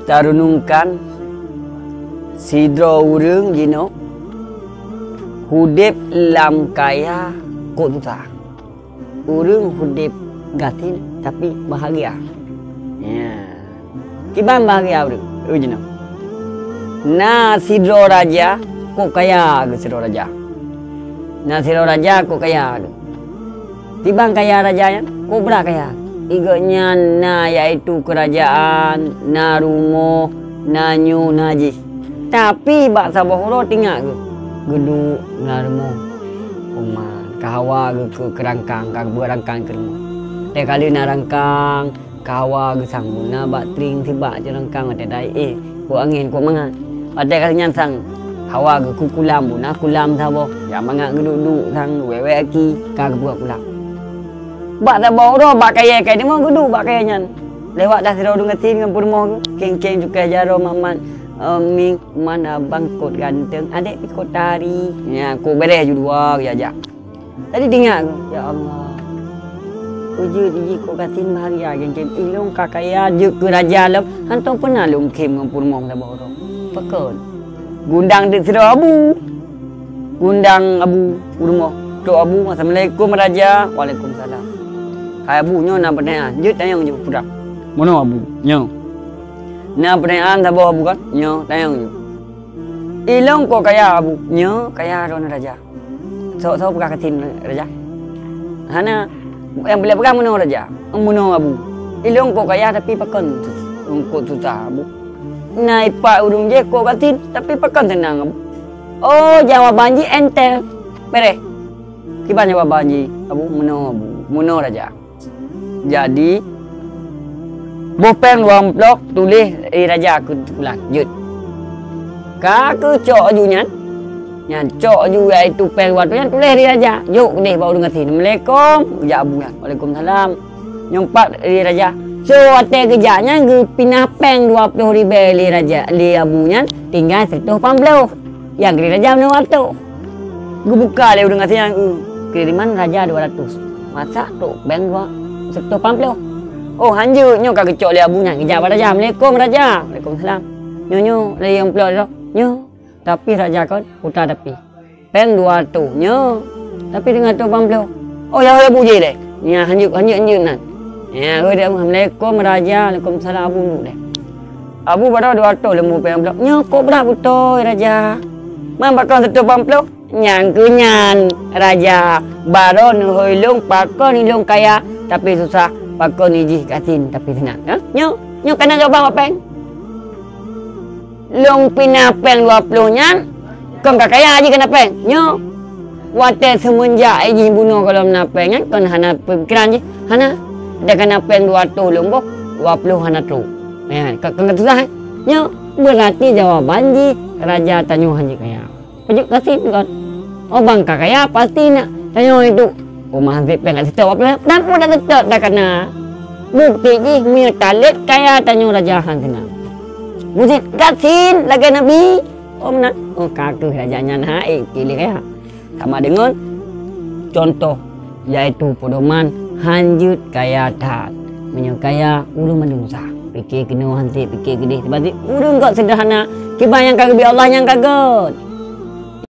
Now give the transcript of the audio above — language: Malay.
tarunungkan sidro urang jino hudip lam kaya kok susah. Urang hudip gatin tapi bahagia. Ya. Kiban bahagia urang jino. Na sidro raja kok kaya ke sidro raja. Na sidro raja kok kaya. Tibang kaya rajanya kok berapa kaya. Iganya na yaitu kerajaan, na rumah, na nyu, na jis. Tapi bak sabahuro tinggal ke gedung, na rumah, rumah, kahawa ke kerangkang, ke berangkang ke rumah. Tapi kali na rangkang, kahawa ke sanggu, na bak tring tiba je rangkang ada dai ku angin ku mangan. Pada kali nyansang hawa ke kukulam bu, na kulam sabo, ya mangan geduk-duk sang wewe aki, ka buat kulam. Bak tak bawa bak kaya dia mau gedu bak kaya nyan. Lewat dah sirau dengan tin dengan purmo keng-keng juga jaro maman ming mana bangkot ganteng adik ikut tari. Ya aku beres ju dua ya jak. Tadi dengar aku, ya Allah. Uji kok katin bahagia keng-keng ilung kakaya je ke raja lem hantong pernah lum kem dengan purmo tak bawa. Pekon. Gundang di sirau abu. Gundang abu purmo. Tok abu assalamualaikum raja. Waalaikumsalam. Abu nyo na pertanyaan, je tayang je pudak. Mana abu? Nyo. Na pertanyaan tak bawa abu kan? Nyo tayang je. Ilong kok kaya abu? Nyo kaya ron raja. So pegang katin raja. Hana yang boleh pegang mana raja? Mana abu? Ilong kok kaya tapi pekan kok susah abu. Na ipak urung je kok katin tapi pekan tenang abu. Oh jawaban je entel. Bere. Kiban jawaban je abu mana abu? Mana raja? Jadi bopeng luang blok tulis raja aku lanjut. Kak cok ju nyan. Nyan cok ju iaitu peng waktu nyan tulis raja. Yuk ni baru dengar sini. Assalamualaikum. Ya abu kan. Waalaikumsalam. Nyompak raja. So ate kerjanya gue pindah peng 20 ribu raja li abu nyan tinggal 180. Yang raja mana waktu. Gue buka le dengar sini kiriman raja 200. Masa tu peng 180. Oh hanju nyo ka kecok le abunya kejap raja. Assalamualaikum raja. Waalaikumsalam. Nyo le yang pelok dak. Nyo. Tapi raja kan putar tepi. Peng 200 nyo. Tapi dengan 280. Oh ya abu je deh. Nya hanju nan. Ya oi dia Assalamualaikum raja. Waalaikumsalam abu nu deh. Abu pada 200 lemu peng blok. Nyo kok berapa betul raja. Mam bakal 180. Nyang kunyan raja baron hoilung pakon ilung kaya tapi susah pakon iji katin tapi senang ha? Nyo kena jawab apa peng long pinapeng 20 nyan kong kakaya aja kena peng nyo wate semenjak iji bunuh kalau menapeng nyan kon hana pikiran je hana ada kena peng 200 lombok 20 hana tu ya kena susah nyo berarti jawaban ji raja tanyo haji kaya pejuk kasih kan. Oh bangka kaya pasti nak tanya itu. Oh mahasiswa pengen situ apa? Kenapa dah tetap dah kena? Bukti ni punya talit kaya tanya raja hantina. Mujid kasin lagi nabi. Oh mana? Oh kakek rajanya nah pilih kaya. Sama dengan contoh yaitu pedoman hanjut kaya tat. Menyukaya ulun menungsa. Fikir kena hanti fikir gede. Sebab ulun kau sederhana. Kiban yang kagak bi Allah yang kagak.